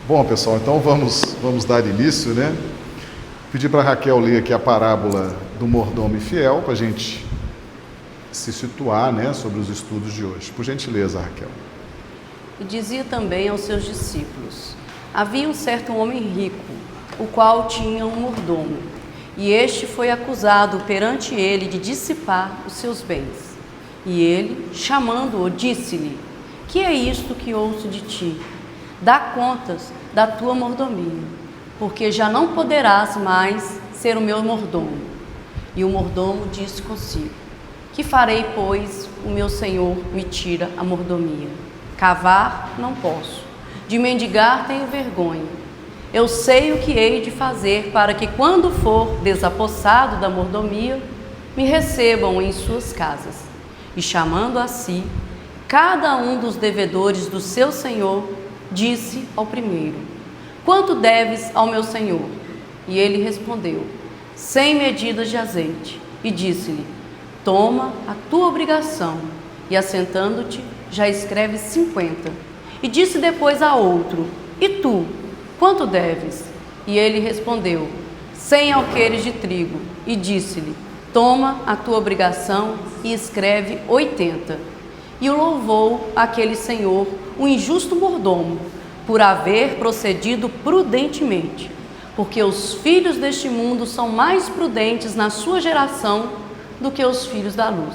Bom, pessoal, então vamos dar início, né? Pedir para a Raquel ler aqui a parábola do mordomo fiel, para a gente se situar, né, sobre os estudos de hoje. Por gentileza, Raquel. E dizia também aos seus discípulos: havia um certo homem rico, o qual tinha um mordomo, e este foi acusado perante ele de dissipar os seus bens. E ele, chamando-o, disse-lhe: que é isto que ouço de ti? Dá contas da tua mordomia, porque já não poderás mais ser o meu mordomo. E o mordomo disse consigo: que farei, pois o meu senhor me tira a mordomia? Cavar não posso, de mendigar tenho vergonha. Eu sei o que hei de fazer para que, quando for desapossado da mordomia, me recebam em suas casas. E chamando a si cada um dos devedores do seu senhor, disse ao primeiro: quanto deves ao meu senhor? E ele respondeu: 100 medidas de azeite. E disse-lhe: toma a tua obrigação. E assentando-te, já escreve 50. E disse depois a outro: e tu, quanto deves? E ele respondeu: 100 alqueires de trigo. E disse-lhe: toma a tua obrigação e escreve 80. E o louvou aquele senhor, o injusto mordomo, por haver procedido prudentemente, porque os filhos deste mundo são mais prudentes na sua geração do que os filhos da luz.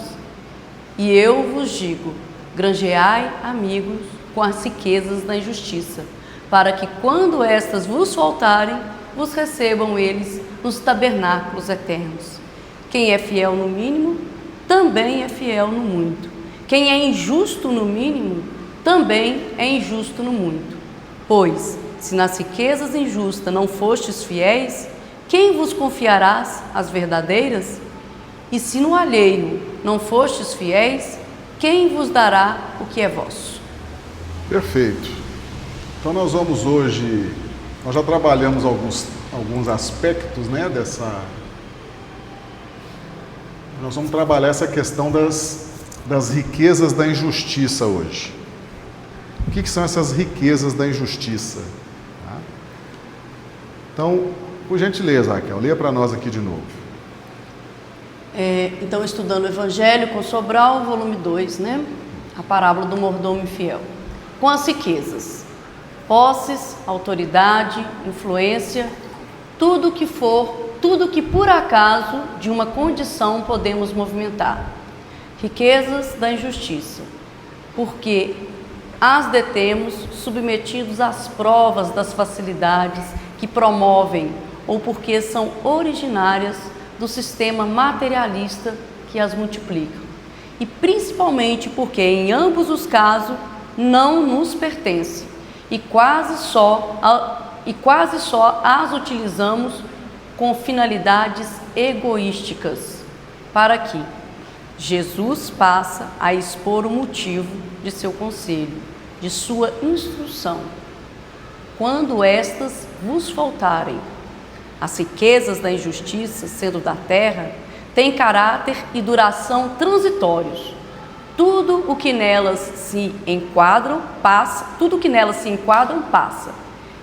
E eu vos digo: granjeai amigos com as riquezas da injustiça, para que, quando estas vos faltarem, vos recebam eles nos tabernáculos eternos. Quem é fiel no mínimo, também é fiel no muito. Quem é injusto no mínimo, também é injusto no muito. Pois, se nas riquezas injustas não fostes fiéis, quem vos confiarás as verdadeiras? E se no alheio não fostes fiéis, quem vos dará o que é vosso? Perfeito. Então nós vamos hoje, nós já trabalhamos alguns aspectos, né, nós vamos trabalhar essa questão das riquezas da injustiça hoje. O que são essas riquezas da injustiça? Tá? Então, por gentileza, Raquel, leia para nós aqui de novo. Então, estudando o Evangelho com Sobral, volume 2, né? A parábola do mordomo infiel. Com as riquezas, posses, autoridade, influência, tudo que por acaso de uma condição podemos movimentar. Riquezas da injustiça, porque as detemos submetidos às provas das facilidades que promovem ou porque são originárias do sistema materialista que as multiplica. E principalmente porque em ambos os casos não nos pertence e quase só as utilizamos com finalidades egoísticas. Para que Jesus passa a expor o motivo de seu conselho, de sua instrução. Quando estas vos faltarem, as riquezas da injustiça, sendo da terra, têm caráter e duração transitórios. Tudo o que nelas se enquadram passa.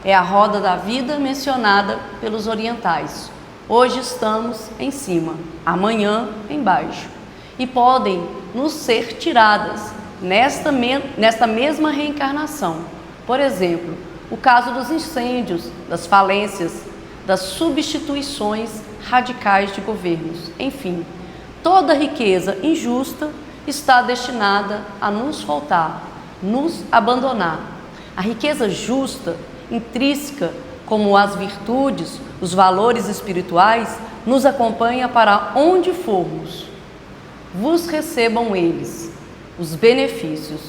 É a roda da vida mencionada pelos orientais. Hoje estamos em cima, amanhã embaixo. E podem nos ser tiradas nesta mesma reencarnação. Por exemplo, o caso dos incêndios, das falências, das substituições radicais de governos. Enfim, toda riqueza injusta está destinada a nos faltar, nos abandonar. A riqueza justa, intrínseca, como as virtudes, os valores espirituais, nos acompanha para onde formos. Vos recebam eles, os benefícios,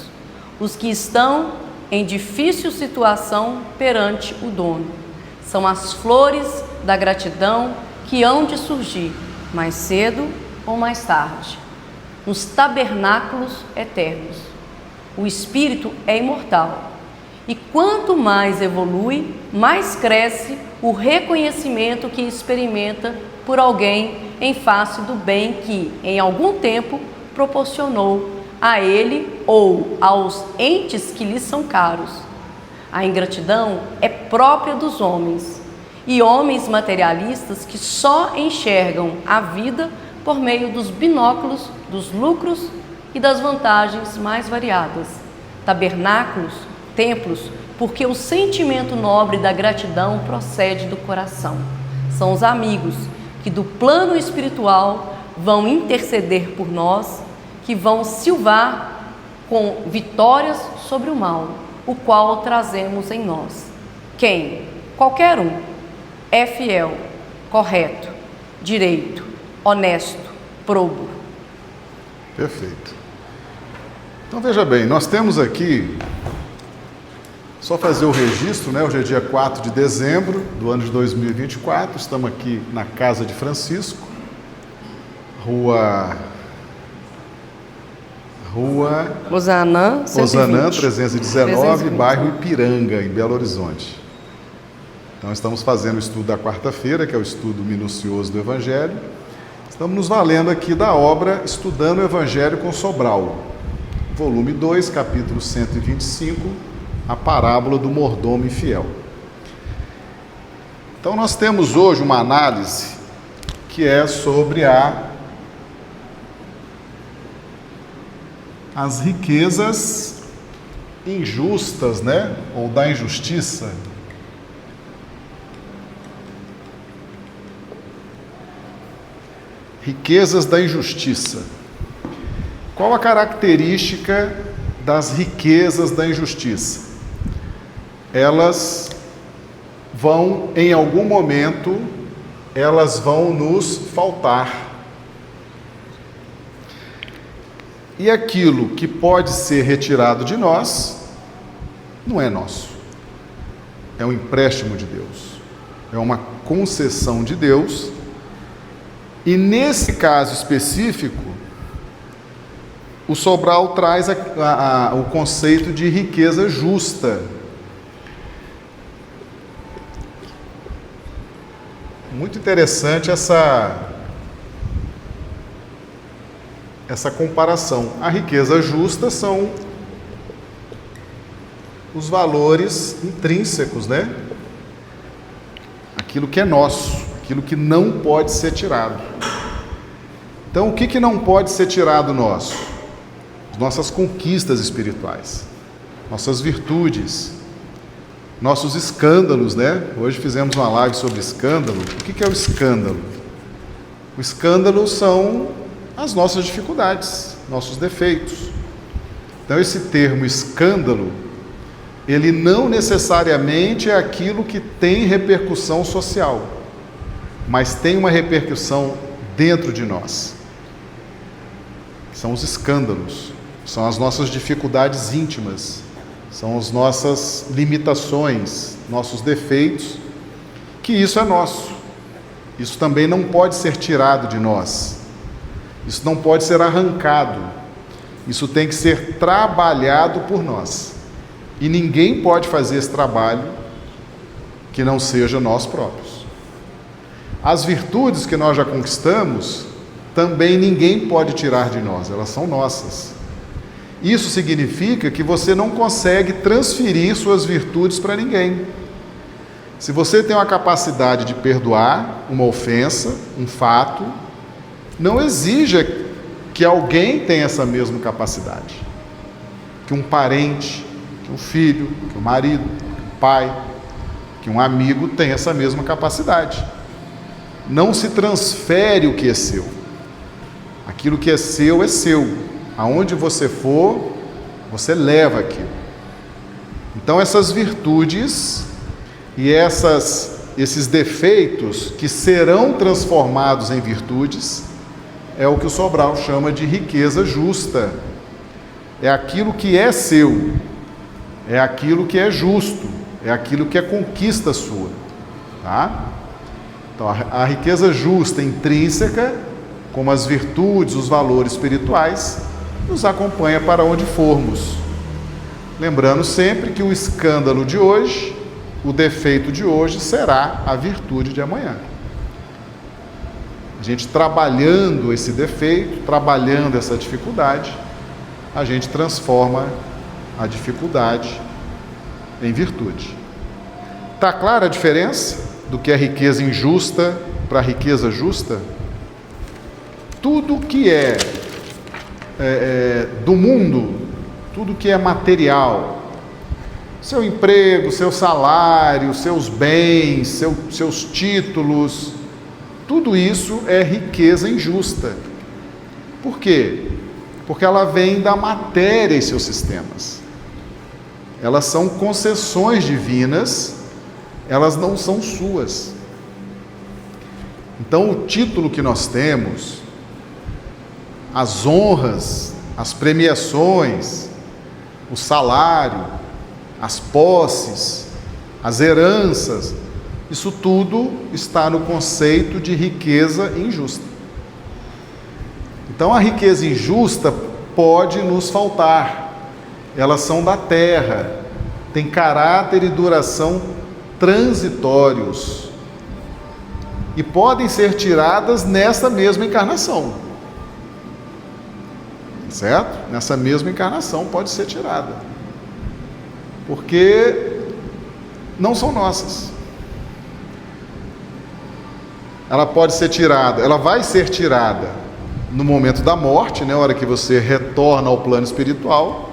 os que estão em difícil situação perante o dono. São as flores da gratidão que hão de surgir, mais cedo ou mais tarde, nos tabernáculos eternos. O espírito é imortal, e quanto mais evolui, mais cresce o reconhecimento que experimenta por alguém em face do bem que, em algum tempo, proporcionou a ele ou aos entes que lhe são caros. A ingratidão é própria dos homens, e homens materialistas que só enxergam a vida por meio dos binóculos, dos lucros e das vantagens mais variadas. Tabernáculos, templos, porque o sentimento nobre da gratidão procede do coração. São os amigos que do plano espiritual vão interceder por nós, que vão silvar com vitórias sobre o mal, o qual trazemos em nós. Quem? Qualquer um. É fiel, correto, direito, honesto, probo. Perfeito. Então veja bem, nós temos aqui, só fazer o registro, né? Hoje é dia 4 de dezembro do ano de 2024, estamos aqui na casa de Francisco, Rua Osanã 319, bairro Ipiranga, em Belo Horizonte. Então estamos fazendo o estudo da quarta-feira, que é o estudo minucioso do Evangelho. Estamos nos valendo aqui da obra Estudando o Evangelho com Sobral, volume 2, capítulo 125, a parábola do mordomo infiel. Então nós temos hoje uma análise que é sobre as riquezas injustas, né? Ou da injustiça. Riquezas da injustiça. Qual a característica das riquezas da injustiça? Elas vão, em algum momento, elas vão nos faltar. E aquilo que pode ser retirado de nós, não é nosso. É um empréstimo de Deus. É uma concessão de Deus. E nesse caso específico, o Sobral traz o conceito de riqueza justa. Muito interessante essa comparação. A riqueza justa são os valores intrínsecos, né? Aquilo que é nosso, aquilo que não pode ser tirado. Então, o que não pode ser tirado nosso? As nossas conquistas espirituais, nossas virtudes, nossos escândalos, né? Hoje fizemos uma live sobre escândalo. O que é o escândalo? O escândalo são as nossas dificuldades, nossos defeitos. Então, esse termo escândalo, ele não necessariamente é aquilo que tem repercussão social, mas tem uma repercussão dentro de nós. São os escândalos, são as nossas dificuldades íntimas, são as nossas limitações, nossos defeitos, que isso é nosso. Isso também não pode ser tirado de nós. Isso não pode ser arrancado. Isso tem que ser trabalhado por nós. E ninguém pode fazer esse trabalho que não seja nós próprios. As virtudes que nós já conquistamos, também ninguém pode tirar de nós, elas são nossas. Isso significa que você não consegue transferir suas virtudes para ninguém. Se você tem uma capacidade de perdoar uma ofensa, um fato, não exija que alguém tenha essa mesma capacidade. Que um parente, que um filho, que um marido, que um pai, que um amigo tenha essa mesma capacidade. Não se transfere o que é seu. Aquilo que é seu é seu. Aonde você for, você leva aquilo. Então essas virtudes e esses defeitos que serão transformados em virtudes é o que o Sobral chama de riqueza justa. É aquilo que é seu, é aquilo que é justo, é aquilo que é conquista sua, tá? Então a riqueza justa intrínseca, como as virtudes, os valores espirituais, nos acompanha para onde formos. Lembrando sempre que o escândalo de hoje, o defeito de hoje, será a virtude de amanhã. A gente trabalhando esse defeito, trabalhando essa dificuldade, a gente transforma a dificuldade em virtude. Está clara a diferença do que é riqueza injusta para a riqueza justa? Tudo que é do mundo, tudo que é material, seu emprego, seu salário, seus bens, seus títulos, tudo isso é riqueza injusta. Por quê? Porque ela vem da matéria e seus sistemas. Elas são concessões divinas, elas não são suas. Então, o título que nós temos, as honras, as premiações, o salário, as posses, as heranças, isso tudo está no conceito de riqueza injusta. Então, a riqueza injusta pode nos faltar. Elas são da terra, têm caráter e duração transitórios e podem ser tiradas nessa mesma encarnação. Certo? Nessa mesma encarnação pode ser tirada, porque não são nossas. Ela pode ser tirada, ela vai ser tirada no momento da morte, na hora que você retorna ao plano espiritual,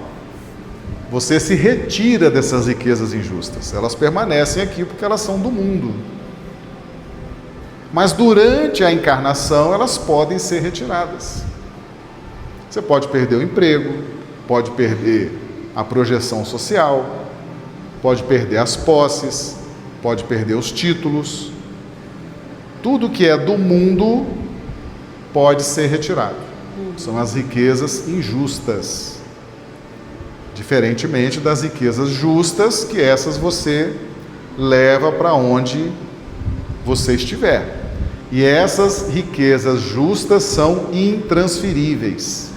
você se retira dessas riquezas injustas. Elas permanecem aqui porque elas são do mundo. Mas durante a encarnação elas podem ser retiradas. Você pode perder o emprego, pode perder a projeção social, pode perder as posses, pode perder os títulos. Tudo que é do mundo pode ser retirado. São as riquezas injustas. Diferentemente das riquezas justas, que essas você leva para onde você estiver. E essas riquezas justas são intransferíveis.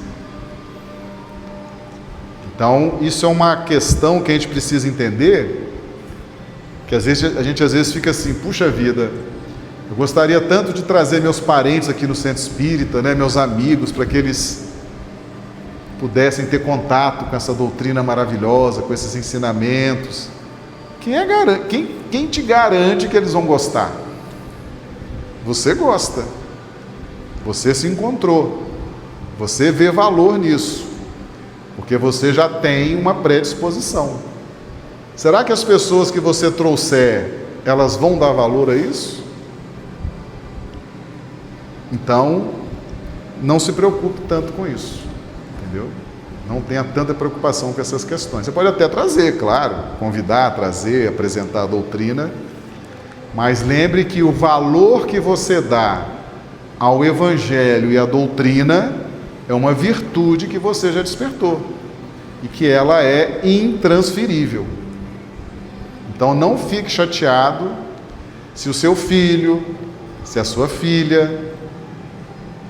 Então, isso é uma questão que a gente precisa entender, que às vezes a gente fica assim, puxa vida, eu gostaria tanto de trazer meus parentes aqui no centro espírita, né, meus amigos, para que eles pudessem ter contato com essa doutrina maravilhosa, com esses ensinamentos. Quem te garante que eles vão gostar? Você gosta, você se encontrou, você vê valor nisso, porque você já tem uma predisposição. Será que as pessoas que você trouxer, elas vão dar valor a isso? Então, não se preocupe tanto com isso, entendeu? Não tenha tanta preocupação com essas questões. Você pode até trazer, claro, convidar, trazer, apresentar a doutrina, mas lembre que o valor que você dá ao Evangelho e à doutrina é uma virtude que você já despertou e que ela é intransferível. Então não fique chateado se o seu filho, se a sua filha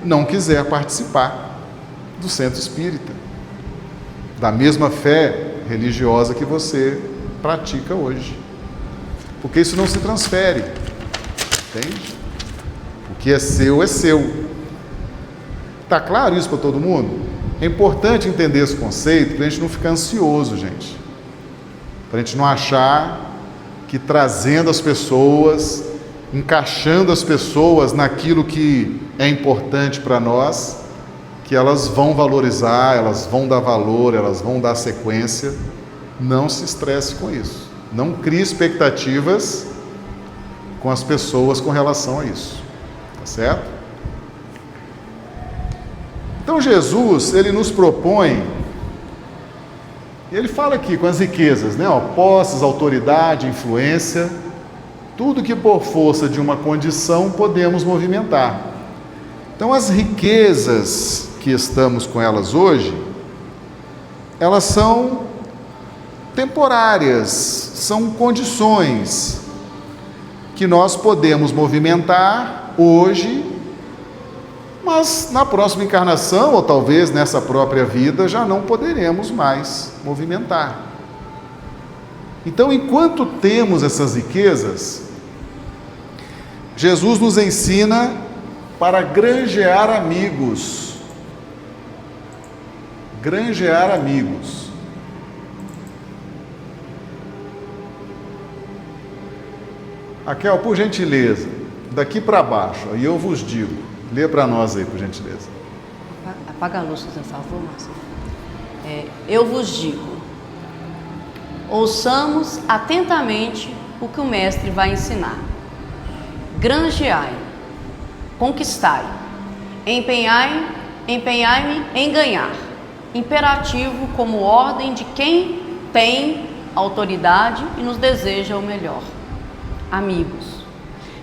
não quiser participar do centro espírita, da mesma fé religiosa que você pratica hoje, porque isso não se transfere, entende? O que é seu é seu. Está claro isso para todo mundo? É importante entender esse conceito para a gente não ficar ansioso, gente. Para a gente não achar que trazendo as pessoas, encaixando as pessoas naquilo que é importante para nós, que elas vão valorizar, elas vão dar valor, elas vão dar sequência. Não se estresse com isso. Não crie expectativas com as pessoas com relação a isso. Tá certo? Então Jesus, ele nos propõe, ele fala aqui com as riquezas, né? Posses, autoridade, influência, tudo que por força de uma condição podemos movimentar. Então as riquezas que estamos com elas hoje, elas são temporárias, são condições que nós podemos movimentar hoje, mas na próxima encarnação, ou talvez nessa própria vida, já não poderemos mais movimentar. Então, enquanto temos essas riquezas, Jesus nos ensina para granjear amigos. Granjear amigos. Raquel, por gentileza, daqui para baixo, aí eu vos digo, lê para nós aí, por gentileza. Apaga a luz, por favor, Márcio. Eu vos digo, ouçamos atentamente o que o mestre vai ensinar. Granjeai, conquistai, empenhai-me em ganhar. Imperativo como ordem de quem tem autoridade e nos deseja o melhor. Amigos,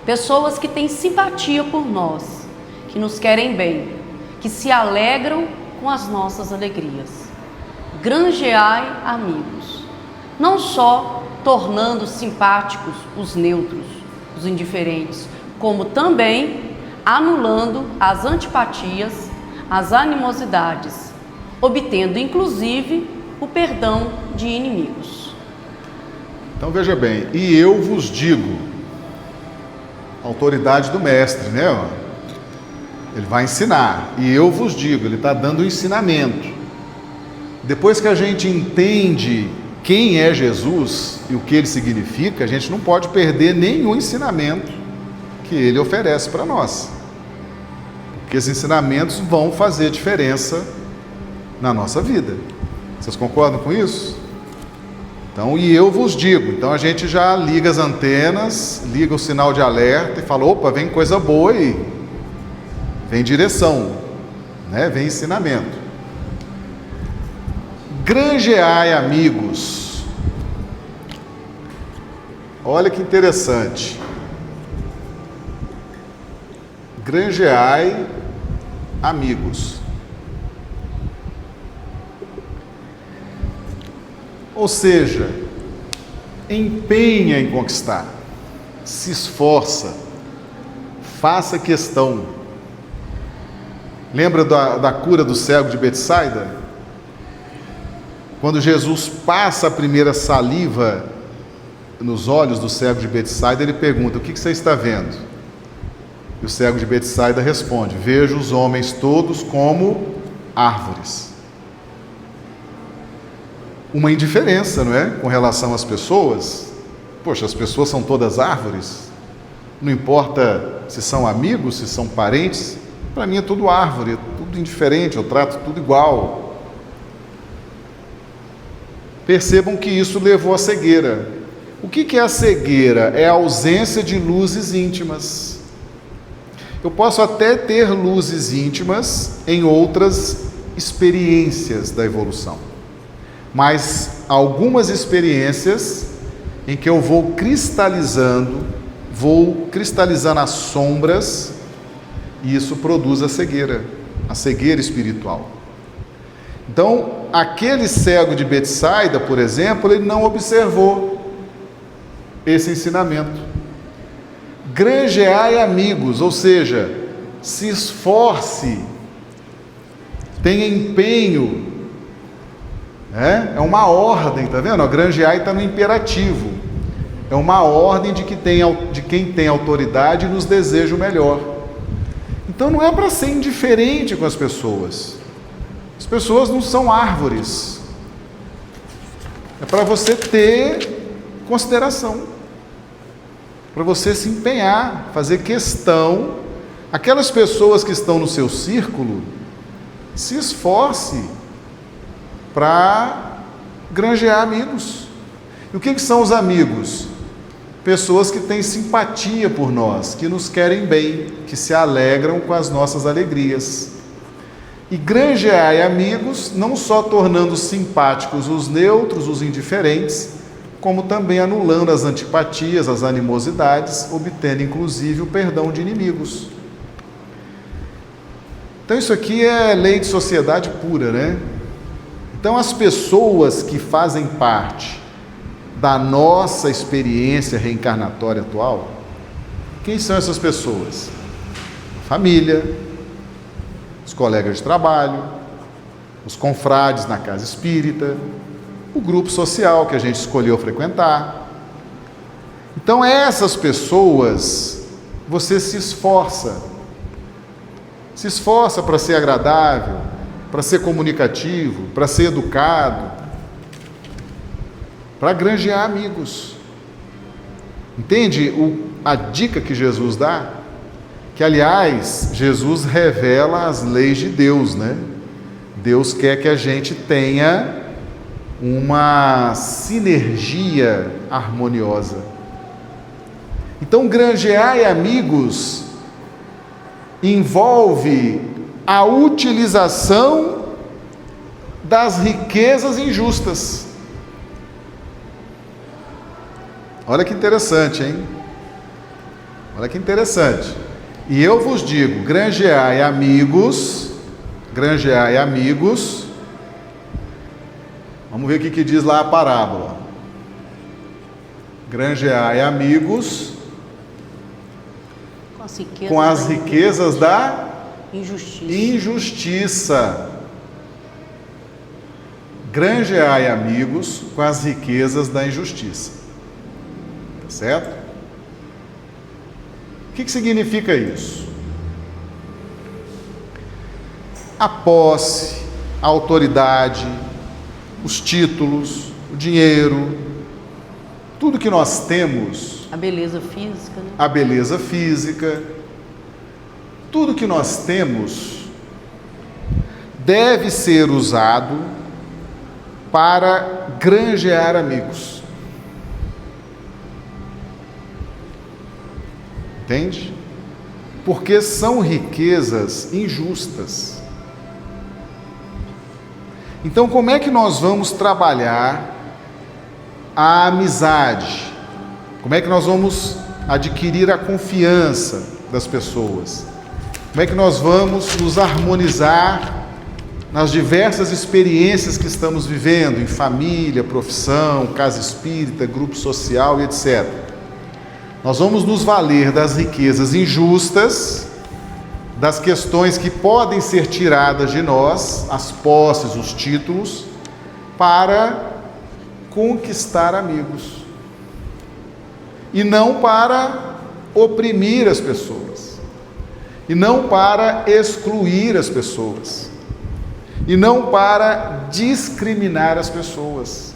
pessoas que têm simpatia por nós, que nos querem bem, que se alegram com as nossas alegrias. Granjeai amigos, não só tornando simpáticos os neutros, os indiferentes, como também anulando as antipatias, as animosidades, obtendo inclusive o perdão de inimigos. Então veja bem, e eu vos digo, autoridade do mestre, né? Ele vai ensinar, e eu vos digo, ele está dando o ensinamento. Depois que a gente entende quem é Jesus e o que ele significa, a gente não pode perder nenhum ensinamento que ele oferece para nós. Porque esses ensinamentos vão fazer diferença na nossa vida. Vocês concordam com isso? Então, e eu vos digo. Então a gente já liga as antenas, liga o sinal de alerta e fala, opa, vem coisa boa aí. Vem direção, né? Vem ensinamento. Granjeai amigos. Olha que interessante. Granjeai amigos. Ou seja, empenha em conquistar, se esforça, faça questão. Lembra da cura do cego de Betsaida? Quando Jesus passa a primeira saliva nos olhos do cego de Betsaida, ele pergunta, o que você está vendo? E o cego de Betsaida responde, vejo os homens todos como árvores. Uma indiferença, não é? Com relação às pessoas. Poxa, as pessoas são todas árvores? Não importa se são amigos, se são parentes, para mim é tudo árvore, é tudo indiferente, eu trato tudo igual. Percebam que isso levou à cegueira. O que é a cegueira? É a ausência de luzes íntimas. Eu posso até ter luzes íntimas em outras experiências da evolução, mas algumas experiências em que eu vou cristalizando as sombras, e isso produz a cegueira espiritual. Então, aquele cego de Betsaida, por exemplo, ele não observou esse ensinamento. Granjeai amigos, ou seja, se esforce, tenha empenho. É uma ordem, tá vendo? Granjeai está no imperativo. É uma ordem de quem tem autoridade e nos deseja o melhor. Então não é para ser indiferente com as pessoas. As pessoas não são árvores. É para você ter consideração, para você se empenhar, fazer questão. Aquelas pessoas que estão no seu círculo, se esforce para granjear amigos. E o que são os amigos? Pessoas que têm simpatia por nós, que nos querem bem, que se alegram com as nossas alegrias. E granjeai amigos, não só tornando simpáticos os neutros, os indiferentes, como também anulando as antipatias, as animosidades, obtendo inclusive o perdão de inimigos. Então isso aqui é lei de sociedade pura, né? Então as pessoas que fazem parte da nossa experiência reencarnatória atual, quem são essas pessoas? Família, os colegas de trabalho, os confrades na casa espírita, o grupo social que a gente escolheu frequentar. Então essas pessoas, você se esforça para ser agradável, para ser comunicativo, para ser educado, para granjear amigos. Entende? a dica que Jesus dá, que aliás, Jesus revela as leis de Deus, né? Deus quer que a gente tenha uma sinergia harmoniosa. Então, granjear amigos envolve a utilização das riquezas injustas. Olha que interessante, hein? Olha que interessante. E eu vos digo, granjeai amigos. Vamos ver o que diz lá a parábola. Granjeai amigos com as riquezas da injustiça. Granjeai amigos com as riquezas da injustiça. Tá certo? O que significa isso? A posse, a autoridade, os títulos, o dinheiro, tudo que nós temos. A beleza física, né? A beleza física. Tudo que nós temos deve ser usado para granjear amigos. Entende? Porque são riquezas injustas. Então, como é que nós vamos trabalhar a amizade? Como é que nós vamos adquirir a confiança das pessoas? Como é que nós vamos nos harmonizar nas diversas experiências que estamos vivendo, em família, profissão, casa espírita, grupo social e etc. Nós vamos nos valer das riquezas injustas, das questões que podem ser tiradas de nós, as posses, os títulos, para conquistar amigos. E não para oprimir as pessoas. E não para excluir as pessoas. E não para discriminar as pessoas.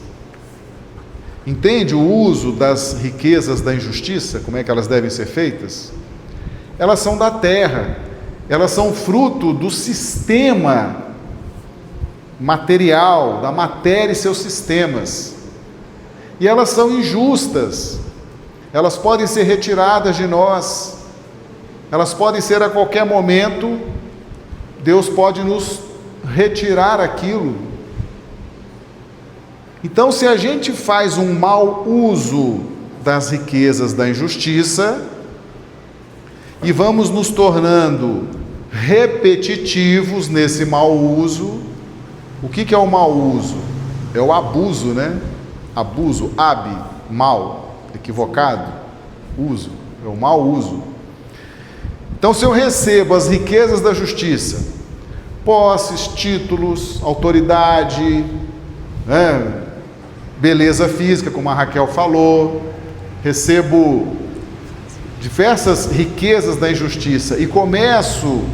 Entende o uso das riquezas da injustiça? Como é que elas devem ser feitas? Elas são da terra, elas são fruto do sistema material, da matéria e seus sistemas. E elas são injustas, elas podem ser retiradas de nós, elas podem ser a qualquer momento, Deus pode nos retirar aquilo. Então, se a gente faz um mau uso das riquezas da injustiça e vamos nos tornando repetitivos nesse mau uso, o que é o mau uso? É o abuso, né? Abuso, mal, equivocado, uso, é o mau uso. Então, se eu recebo as riquezas da justiça, posses, títulos, autoridade, beleza física, como a Raquel falou, recebo diversas riquezas da injustiça e começo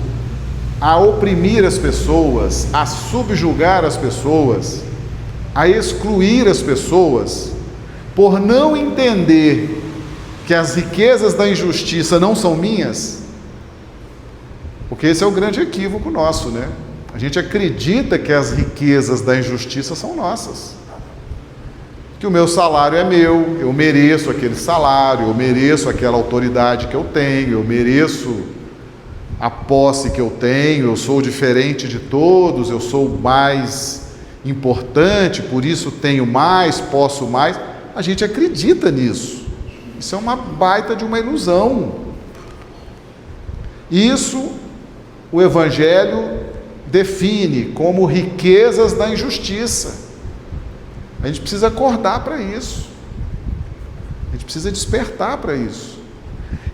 a oprimir as pessoas, a subjugar as pessoas, a excluir as pessoas, por não entender que as riquezas da injustiça não são minhas, porque esse é o grande equívoco nosso, né? A gente acredita que as riquezas da injustiça são nossas. Que o meu salário é meu, eu mereço aquele salário, eu mereço aquela autoridade que eu tenho, eu mereço a posse que eu tenho, eu sou diferente de todos, eu sou mais importante, por isso tenho mais, posso mais. A gente acredita nisso. Isso é uma baita de uma ilusão. Isso o Evangelho define como riquezas da injustiça. A gente precisa acordar para isso. A gente precisa despertar para isso.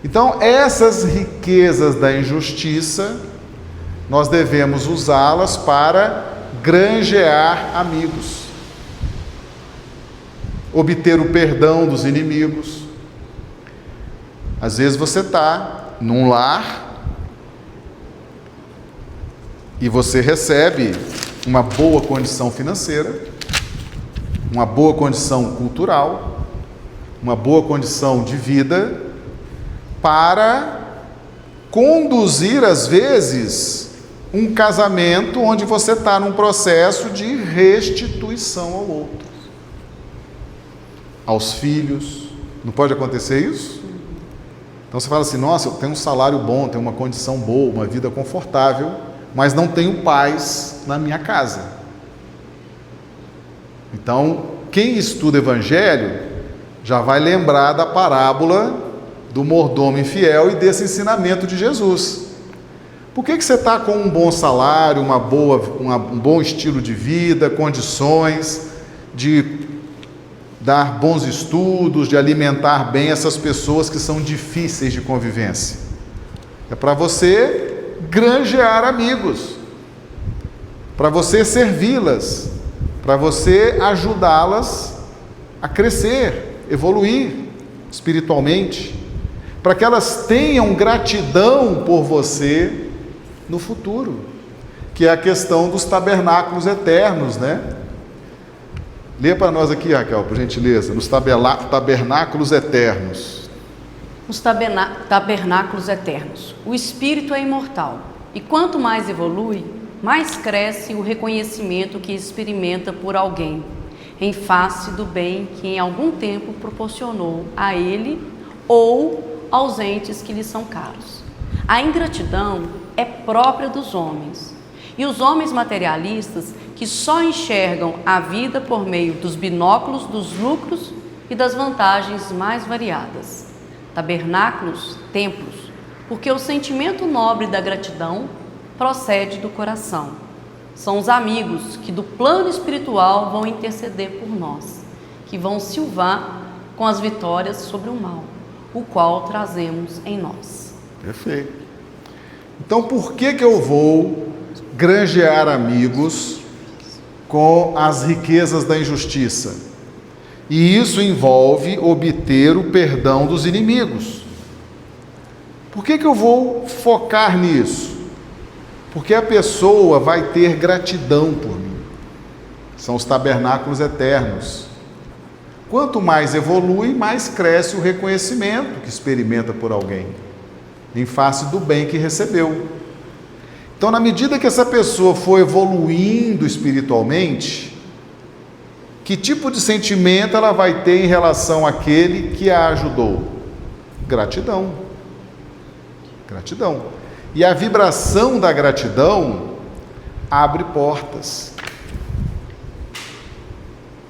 Então, essas riquezas da injustiça, nós devemos usá-las para granjear amigos, obter o perdão dos inimigos. Às vezes você está num lar e você recebe uma boa condição financeira, uma boa condição cultural, uma boa condição de vida, para conduzir, às vezes, um casamento onde você está num processo de restituição ao outro, aos filhos. Não pode acontecer isso? Então você fala assim: nossa, eu tenho um salário bom, tenho uma condição boa, uma vida confortável, mas não tenho paz na minha casa. Então, quem estuda Evangelho já vai lembrar da parábola do mordomo infiel e desse ensinamento de Jesus. Por que você está com um bom salário, um bom estilo de vida, condições de dar bons estudos, de alimentar bem essas pessoas que são difíceis de convivência? É para você granjear amigos, para você servi-las, para você ajudá-las a crescer, evoluir espiritualmente, para que elas tenham gratidão por você no futuro, que é a questão dos tabernáculos eternos, né? Lê para nós aqui, Raquel, por gentileza, nos tabernáculos eternos. Os tabernáculos eternos. O espírito é imortal, e quanto mais evolui, mais cresce o reconhecimento que experimenta por alguém, em face do bem que em algum tempo proporcionou a ele ou aos entes que lhe são caros. A ingratidão é própria dos homens, e os homens materialistas que só enxergam a vida por meio dos binóculos dos lucros e das vantagens mais variadas. Tabernáculos, templos, porque o sentimento nobre da gratidão procede do coração. São os amigos que do plano espiritual vão interceder por nós, que vão silvar com as vitórias sobre o mal, o qual trazemos em nós. Perfeito. Então, por que eu vou granjear amigos com as riquezas da injustiça? E isso envolve obter o perdão dos inimigos. Por que eu vou focar nisso? Porque a pessoa vai ter gratidão por mim. São os tabernáculos eternos. Quanto mais evolui, mais cresce o reconhecimento que experimenta por alguém, em face do bem que recebeu. Então, na medida que essa pessoa for evoluindo espiritualmente, que tipo de sentimento ela vai ter em relação àquele que a ajudou? Gratidão. Gratidão. E a vibração da gratidão abre portas.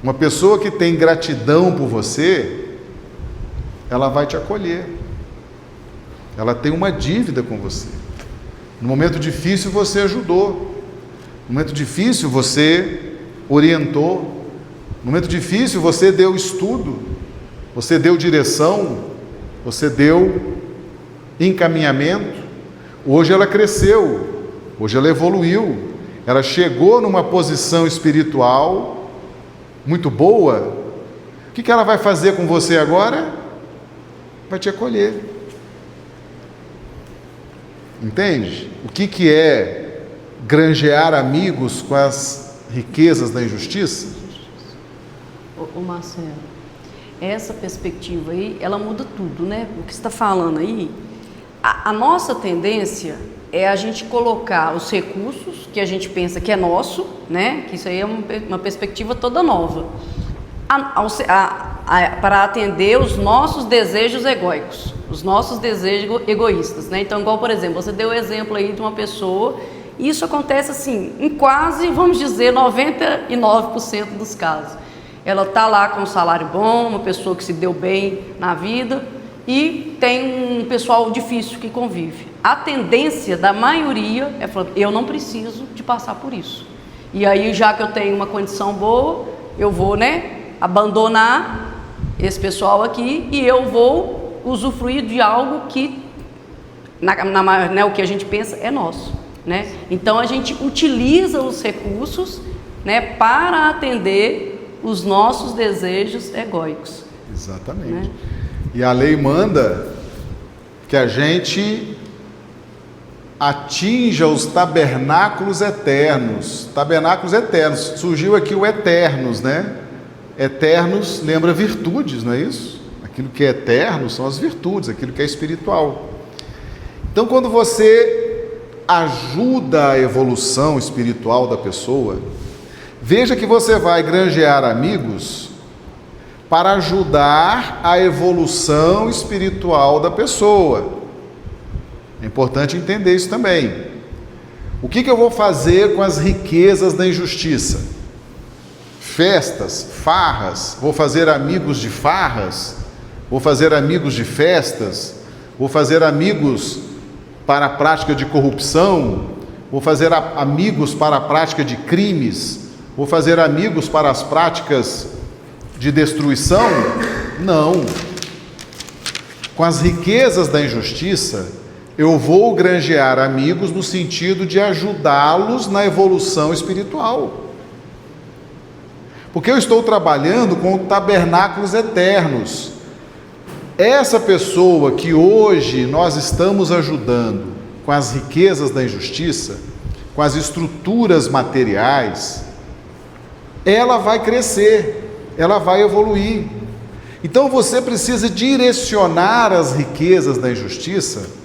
Uma pessoa que tem gratidão por você, ela vai te acolher. Ela tem uma dívida com você. No momento difícil você ajudou. No momento difícil você orientou. No momento difícil você deu estudo. Você deu direção. Você deu encaminhamento. Hoje ela cresceu. Hoje ela evoluiu. Ela chegou numa posição espiritual muito boa. O que ela vai fazer com você agora? Vai te acolher. Entende? O que é granjear amigos com as riquezas da injustiça? Ô Marcelo, essa perspectiva aí, ela muda tudo, né? O que você está falando aí, a nossa tendência é a gente colocar os recursos que a gente pensa que é nosso, né? Que isso aí é uma perspectiva toda nova, para atender os nossos desejos egóicos, os nossos desejos egoístas, né? Então, igual, por exemplo, você deu o exemplo aí de uma pessoa, e isso acontece assim, em quase, vamos dizer, 99% dos casos. Ela está lá com um salário bom, uma pessoa que se deu bem na vida, e tem um pessoal difícil que convive. A tendência da maioria é falar: eu não preciso de passar por isso. E aí, já que eu tenho uma condição boa, eu vou, abandonar esse pessoal aqui e eu vou usufruir de algo que, o que a gente pensa é nosso, né? Então, a gente utiliza os recursos, para atender os nossos desejos egóicos. Exatamente. Né? E a lei manda que a gente atinja os tabernáculos eternos. Tabernáculos eternos. Surgiu aqui o eternos, né? Eternos lembra virtudes, não é isso? Aquilo que é eterno são as virtudes, aquilo que é espiritual. Então, quando você ajuda a evolução espiritual da pessoa, veja que você vai granjear amigos para ajudar a evolução espiritual da pessoa. É importante entender isso também. O que eu vou fazer com as riquezas da injustiça? Festas, farras, vou fazer amigos de farras, vou fazer amigos de festas, vou fazer amigos para a prática de corrupção, vou fazer amigos para a prática de crimes, vou fazer amigos para as práticas de destruição? Não. Com as riquezas da injustiça, eu vou granjear amigos no sentido de ajudá-los na evolução espiritual. Porque eu estou trabalhando com tabernáculos eternos. Essa pessoa que hoje nós estamos ajudando com as riquezas da injustiça, com as estruturas materiais, ela vai crescer, ela vai evoluir. Então você precisa direcionar as riquezas da injustiça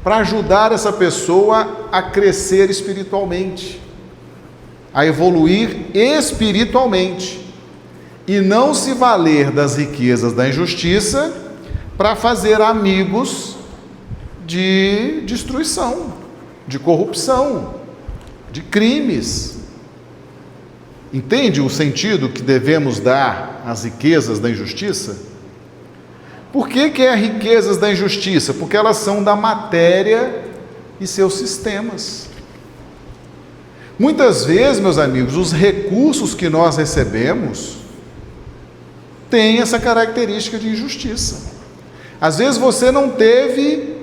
para ajudar essa pessoa a crescer espiritualmente, a evoluir espiritualmente, e não se valer das riquezas da injustiça para fazer amigos de destruição, de corrupção, de crimes. Entende o sentido que devemos dar às riquezas da injustiça? Por que é riquezas da injustiça? Porque elas são da matéria e seus sistemas. Muitas vezes, meus amigos, os recursos que nós recebemos têm essa característica de injustiça. Às vezes você não teve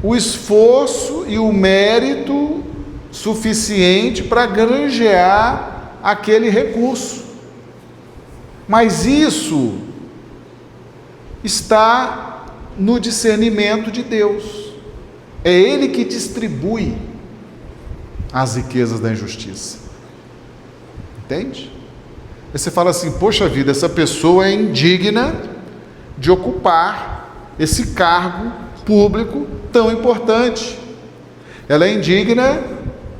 o esforço e o mérito suficiente para granjear aquele recurso. Mas isso está no discernimento de Deus. É Ele que distribui as riquezas da injustiça. Entende? Aí você fala assim, poxa vida, essa pessoa é indigna de ocupar esse cargo público tão importante. Ela é indigna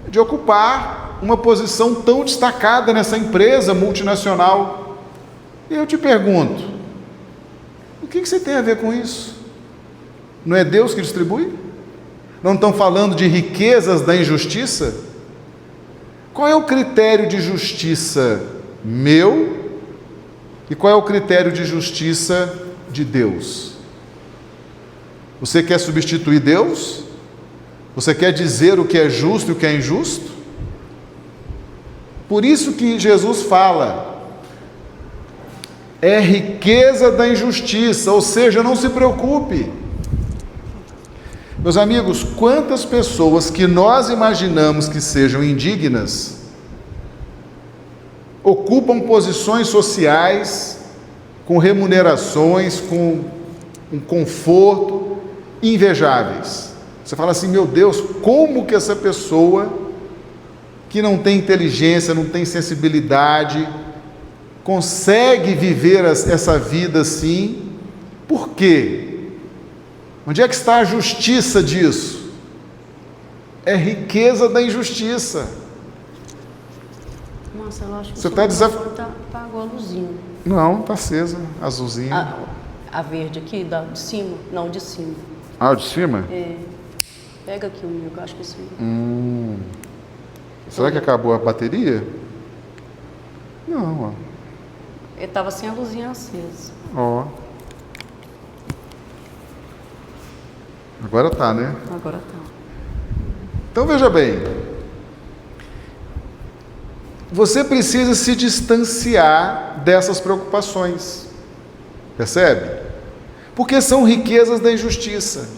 de ocupar uma posição tão destacada nessa empresa multinacional. E eu te pergunto, o que você tem a ver com isso? Não é Deus que distribui? Não estão falando de riquezas da injustiça? Qual é o critério de justiça meu e qual é o critério de justiça de Deus? Você quer substituir Deus? Você quer dizer o que é justo e o que é injusto? Por isso que Jesus fala, é riqueza da injustiça, ou seja, não se preocupe. Meus amigos, quantas pessoas que nós imaginamos que sejam indignas ocupam posições sociais com remunerações, com um conforto invejáveis. Você fala assim, meu Deus, como que essa pessoa que não tem inteligência, não tem sensibilidade, consegue viver essa vida assim? Por quê? Onde é que está a justiça disso? É riqueza da injustiça. Nossa, eu acho que você está apagou a luzinha. Não, está acesa, azulzinha. A verde aqui, de cima? Não, de cima. Ah, de cima? É. Pega aqui o meu, que eu acho que sim. Será que acabou a bateria? Não, ó. Ele estava sem a luzinha acesa. Ó. Agora tá, né? Agora tá. Então veja bem. Você precisa se distanciar dessas preocupações. Percebe? Porque são riquezas da injustiça.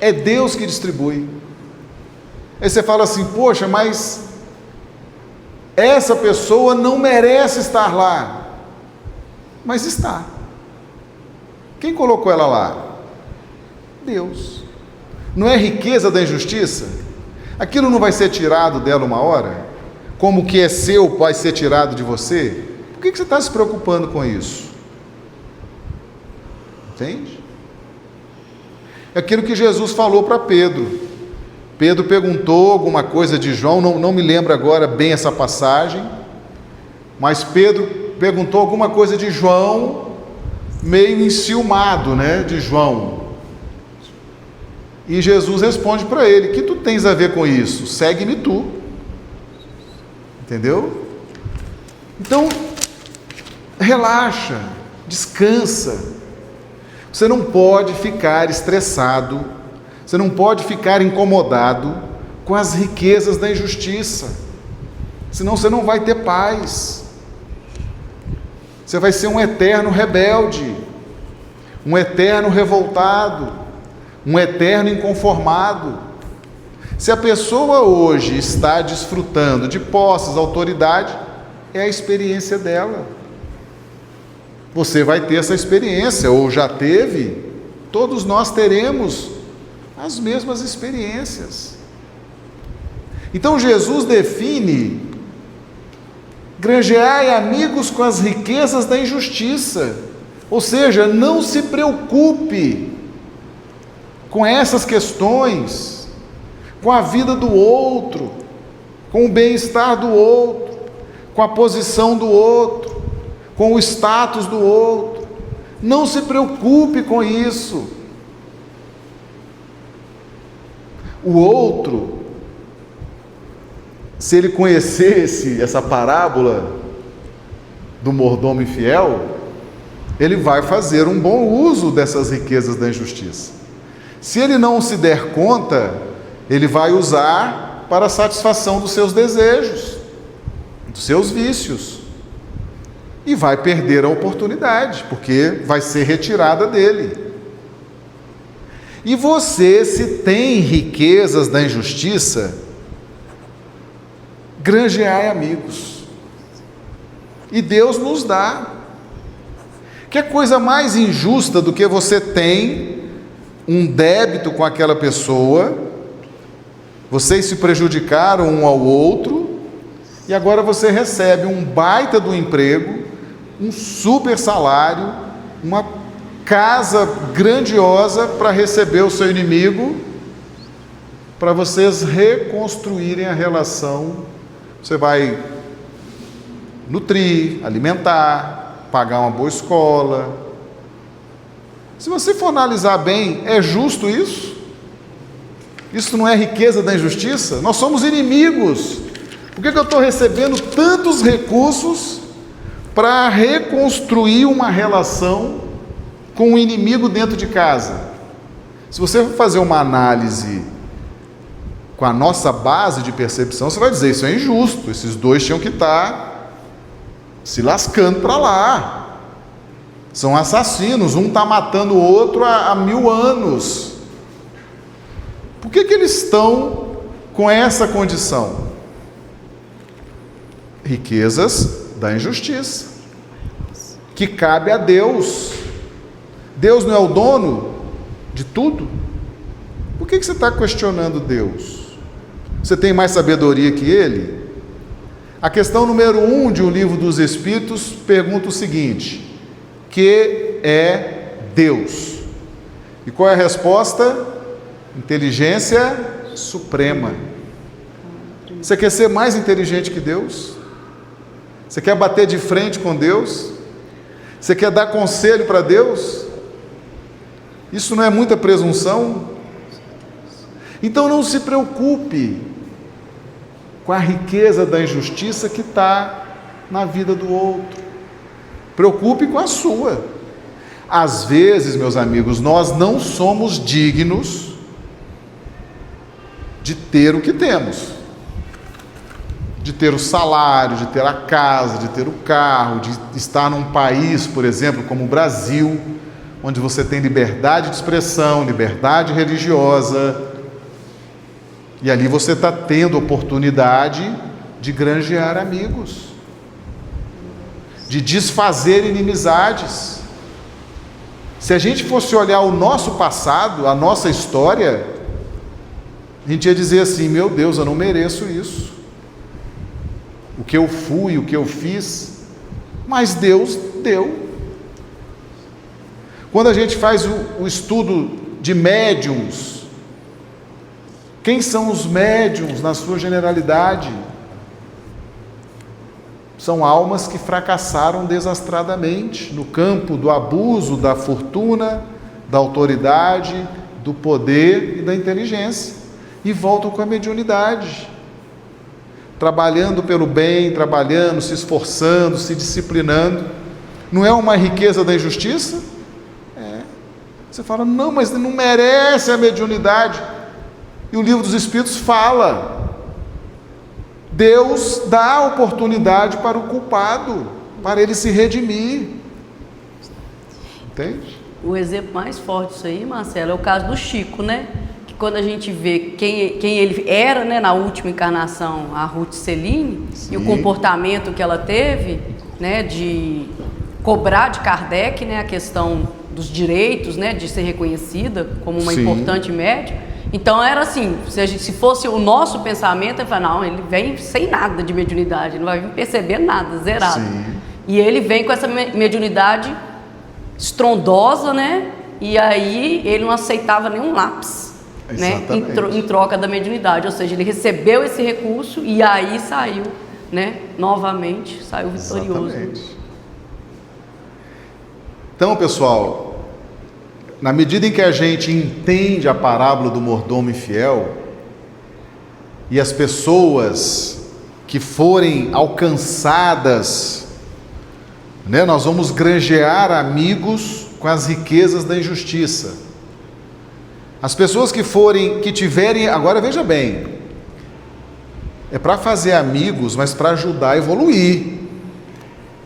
É Deus que distribui. Aí você fala assim, poxa, mas essa pessoa não merece estar lá. Mas está. Quem colocou ela lá? Deus. Não é riqueza da injustiça? Aquilo não vai ser tirado dela uma hora? Como o que é seu vai ser tirado de você? por que você está se preocupando com isso? Entende? É aquilo que Jesus falou para Pedro. Pedro perguntou alguma coisa de João, não me lembro agora bem essa passagem, mas Pedro perguntou alguma coisa de João, meio enciumado, né, de João. E Jesus responde para ele: o que tu tens a ver com isso? Segue-me tu. Entendeu? Então, relaxa, descansa. Você não pode ficar estressado, você não pode ficar incomodado com as riquezas da injustiça, senão você não vai ter paz. Você vai ser um eterno rebelde, um eterno revoltado, um eterno inconformado. Se a pessoa hoje está desfrutando de posses, autoridade, é a experiência dela. Você vai ter essa experiência, ou já teve, todos nós teremos as mesmas experiências. Então Jesus define: granjeai amigos com as riquezas da injustiça. Ou seja, não se preocupe com essas questões, com a vida do outro, com o bem-estar do outro, com a posição do outro, com o status do outro. Não se preocupe com isso. O outro, se ele conhecesse essa parábola do mordomo infiel, ele vai fazer um bom uso dessas riquezas da injustiça. Se ele não se der conta, ele vai usar para a satisfação dos seus desejos, dos seus vícios, e vai perder a oportunidade, porque vai ser retirada dele. E você, se tem riquezas da injustiça, granjeai amigos. E Deus nos dá. Que coisa mais injusta do que você tem um débito com aquela pessoa, vocês se prejudicaram um ao outro, e agora você recebe um baita do emprego, um super salário, uma casa grandiosa para receber o seu inimigo, para vocês reconstruírem a relação. Você vai nutrir, alimentar, pagar uma boa escola. Se você for analisar bem, é justo isso? Isso não é riqueza da injustiça? Nós somos inimigos. Por que eu estou recebendo tantos recursos para reconstruir uma relação com um inimigo dentro de casa? Se você for fazer uma análise com a nossa base de percepção, você vai dizer: isso é injusto, esses dois tinham que estar se lascando para lá, são assassinos, um está matando o outro há 1000 anos. Por que eles estão com essa condição? Riquezas da injustiça, que cabe a Deus. Deus não é o dono de tudo? Por que você está questionando Deus? Você tem mais sabedoria que Ele? A questão número 1 de O Livro dos Espíritos pergunta o seguinte: que é Deus? E qual é a resposta? Inteligência suprema. Você quer ser mais inteligente que Deus? Você quer bater de frente com Deus? Você quer dar conselho para Deus? Isso não é muita presunção? Então não se preocupe com a riqueza da injustiça que está na vida do outro. Preocupe com a sua. Às vezes, meus amigos, nós não somos dignos de ter o que temos, de ter o salário, de ter a casa, de ter o carro, de estar num país, por exemplo, como o Brasil, onde você tem liberdade de expressão, liberdade religiosa, e ali você está tendo oportunidade de granjear amigos, de desfazer inimizades. Se a gente fosse olhar o nosso passado, a nossa história, a gente ia dizer assim: meu Deus, eu não mereço isso. O que eu fui, o que eu fiz, mas Deus deu. Quando a gente faz o estudo de médiuns, quem são os médiuns na sua generalidade? São almas que fracassaram desastradamente no campo do abuso da fortuna, da autoridade, do poder e da inteligência, e voltam com a mediunidade, trabalhando pelo bem, trabalhando, se esforçando, se disciplinando. Não é uma riqueza da injustiça? É. Você fala, não, mas não merece a mediunidade. E o Livro dos Espíritos fala, Deus dá oportunidade para o culpado, para ele se redimir. Entende? O exemplo mais forte disso aí, Marcelo, é o caso do Chico, né? Que quando a gente vê quem ele era, né, na última encarnação, a Ruth Celine, e o comportamento que ela teve, né, de cobrar de Kardec, né, a questão dos direitos, né, de ser reconhecida como uma importante médium. Então era assim, se fosse o nosso pensamento, eu falava, não, ele vem sem nada de mediunidade, não vai vir perceber nada, zerado. Sim. E ele vem com essa mediunidade estrondosa, né? E aí ele não aceitava nenhum lápis, né? Em troca da mediunidade, ou seja, ele recebeu esse recurso e aí saiu, né? Novamente, saiu vitorioso. Exatamente. Então, pessoal, na medida em que a gente entende a parábola do mordomo infiel, e as pessoas que forem alcançadas, né, nós vamos granjear amigos com as riquezas da injustiça. As pessoas que tiverem, agora veja bem, é para fazer amigos, mas para ajudar a evoluir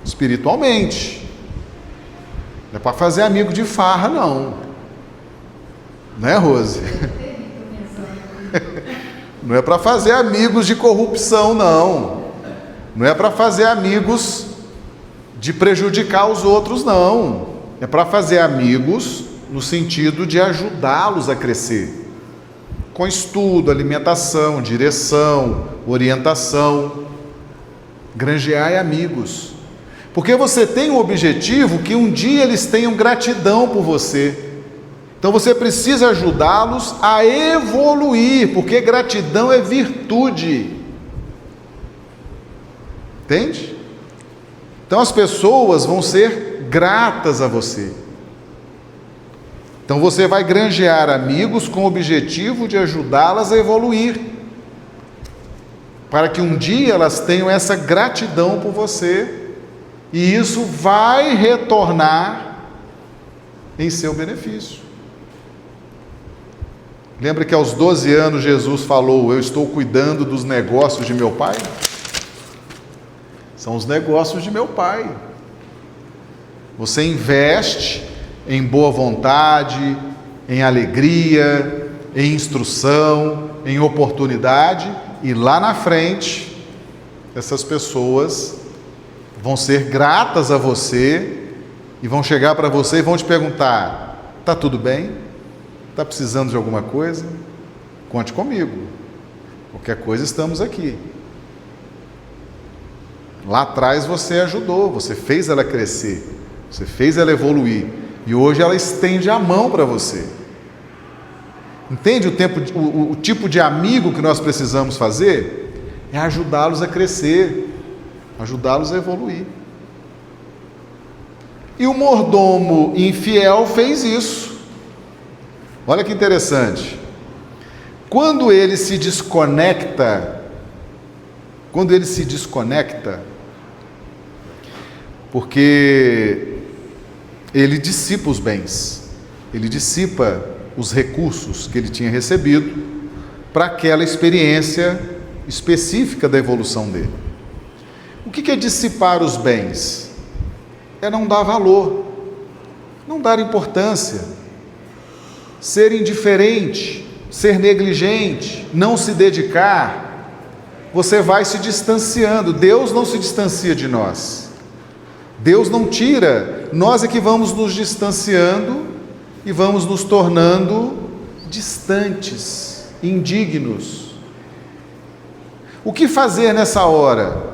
espiritualmente. Não é para fazer amigo de farra, não. Né, Rose? Não é para fazer amigos de corrupção, não. Não é para fazer amigos de prejudicar os outros, não. É para fazer amigos no sentido de ajudá-los a crescer. Com estudo, alimentação, direção, orientação. Granjear amigos. Porque você tem um objetivo que um dia eles tenham gratidão por você. Então você precisa ajudá-los a evoluir, porque gratidão é virtude. Entende? Então as pessoas vão ser gratas a você. Então você vai granjear amigos com o objetivo de ajudá-las a evoluir, para que um dia elas tenham essa gratidão por você, e isso vai retornar em seu benefício. Lembra que aos 12 anos Jesus falou, eu estou cuidando dos negócios de meu pai? São os negócios de meu pai. Você investe em boa vontade, em alegria, em instrução, em oportunidade, e lá na frente, essas pessoas vão ser gratas a você e vão chegar para você e vão te perguntar, está tudo bem? Está precisando de alguma coisa? Conte comigo. Qualquer coisa, estamos aqui. Lá atrás você ajudou, você fez ela crescer, você fez ela evoluir, e hoje ela estende a mão para você. Entende o tipo de amigo que nós precisamos fazer? É ajudá-los a crescer, ajudá-los a evoluir. E o mordomo infiel fez isso. Olha que interessante. Quando ele se desconecta, porque ele dissipa os bens, ele dissipa os recursos que ele tinha recebido para aquela experiência específica da evolução dele. O que é dissipar os bens? É não dar valor, não dar importância, ser indiferente, ser negligente, não se dedicar. Você vai se distanciando. Deus não se distancia de nós. Deus não tira. Nós é que vamos nos distanciando e vamos nos tornando distantes, indignos. O que fazer nessa hora?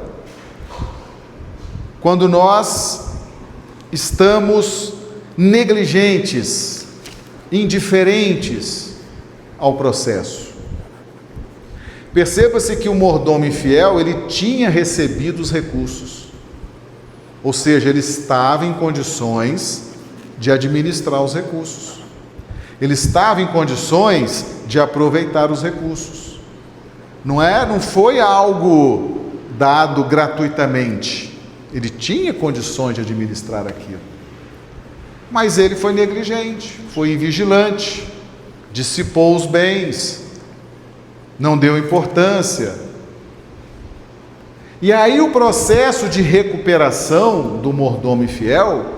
quando nós estamos negligentes, indiferentes ao processo. Perceba-se que o mordomo infiel, ele tinha recebido os recursos, ou seja, ele estava em condições de administrar os recursos, ele estava em condições de aproveitar os recursos. Não foi algo dado gratuitamente, ele tinha condições de administrar aquilo, mas ele foi negligente, foi invigilante, dissipou os bens, não deu importância. E aí o processo de recuperação do mordomo infiel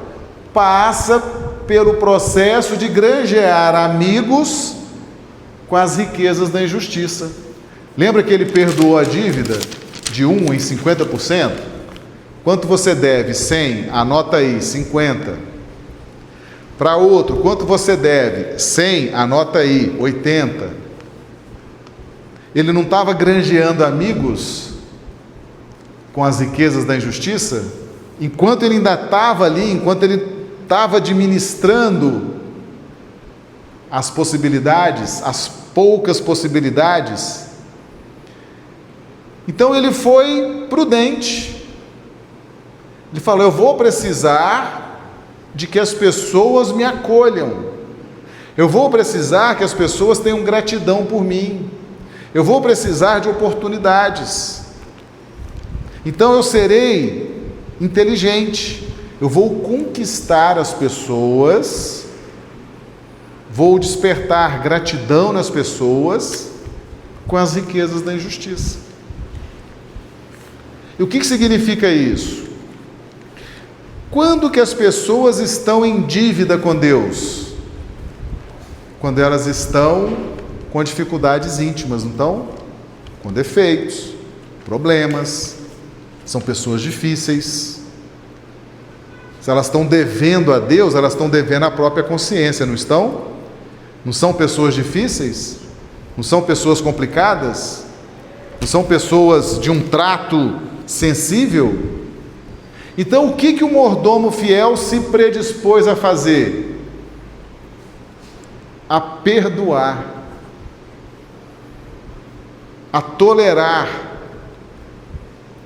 passa pelo processo de granjear amigos com as riquezas da injustiça. Lembra que ele perdoou a dívida de um em 50%? Quanto você deve? 100, anota aí, 50. Para outro, quanto você deve? 100, anota aí, 80. Ele não estava granjeando amigos com as riquezas da injustiça? Enquanto ele ainda estava ali, enquanto ele estava administrando as possibilidades, as poucas possibilidades. Então ele foi prudente. Ele falou: eu vou precisar de que as pessoas me acolham. Eu vou precisar que as pessoas tenham gratidão por mim. Eu vou precisar de oportunidades. Então eu serei inteligente. Eu vou conquistar as pessoas, vou despertar gratidão nas pessoas com as riquezas da injustiça. E o que significa isso? Quando que as pessoas estão em dívida com Deus? Quando elas estão com dificuldades íntimas, não estão? Com defeitos, problemas, são pessoas difíceis. Se elas estão devendo a Deus, elas estão devendo à própria consciência, não estão? Não são pessoas difíceis? Não são pessoas complicadas? Não são pessoas de um trato sensível? Então, o que o mordomo fiel se predispôs a fazer? A perdoar, a tolerar,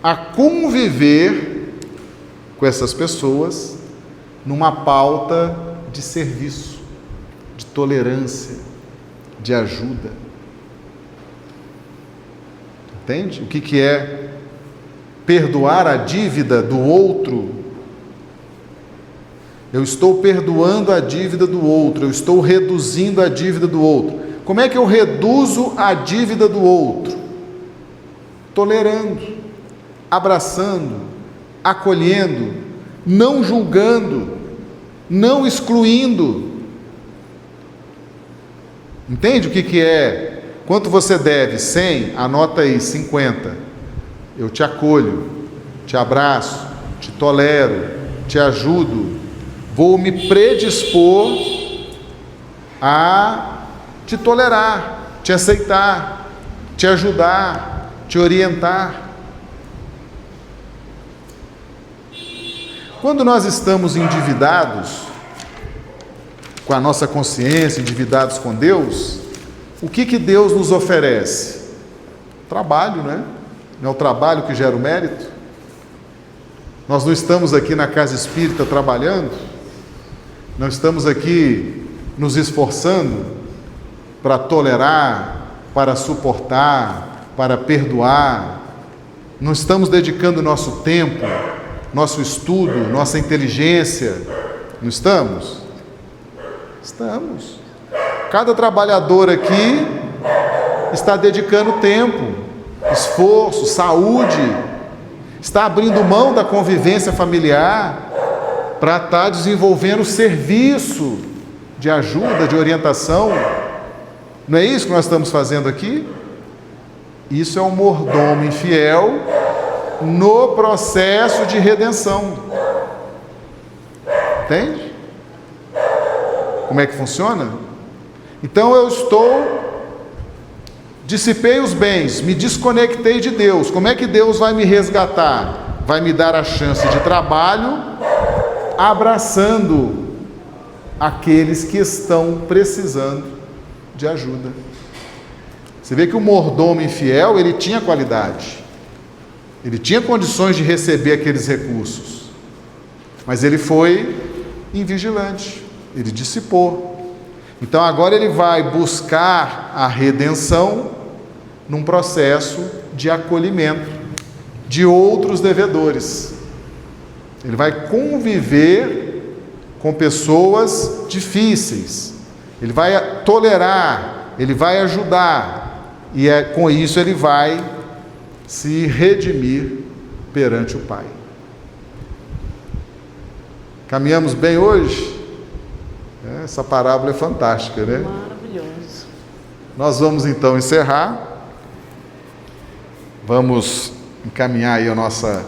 a conviver com essas pessoas numa pauta de serviço, de tolerância, de ajuda. Entende? O que é perdoar a dívida do outro? Eu estou perdoando a dívida do outro, eu estou reduzindo a dívida do outro. Como é que eu reduzo a dívida do outro? Tolerando, abraçando, acolhendo, não julgando, não excluindo. Entende o que é? Quanto você deve? 100? Anota aí, 50. Eu te acolho, te abraço, te tolero, te ajudo, vou me predispor a te tolerar, te aceitar, te ajudar, te orientar. Quando nós estamos endividados com a nossa consciência, endividados com Deus, o que Deus nos oferece? Trabalho, né? Não é o trabalho que gera o mérito? Nós não estamos aqui na casa espírita trabalhando? Não estamos aqui nos esforçando para tolerar, para suportar, para perdoar? Não estamos dedicando nosso tempo, nosso estudo, nossa inteligência? Não estamos? Estamos. Cada trabalhador aqui está dedicando tempo, esforço, saúde, está abrindo mão da convivência familiar para estar desenvolvendo serviço de ajuda, de orientação. Não é isso que nós estamos fazendo aqui? Isso é um mordomo infiel no processo de redenção. Entende? Como é que funciona? Então eu dissipei os bens, me desconectei de Deus. Como é que Deus vai me resgatar? vai me dar a chance de trabalho, abraçando aqueles que estão precisando de ajuda. Você vê que o mordomo infiel, ele tinha qualidade, ele tinha condições de receber aqueles recursos, mas ele foi invigilante, ele dissipou. Então agora ele vai buscar a redenção num processo de acolhimento de outros devedores. Ele vai conviver com pessoas difíceis, ele vai tolerar, ele vai ajudar, e com isso ele vai se redimir perante o Pai. Caminhamos bem hoje? Essa parábola é fantástica, né? Maravilhoso. Nós vamos então encerrar. Vamos encaminhar aí a nossa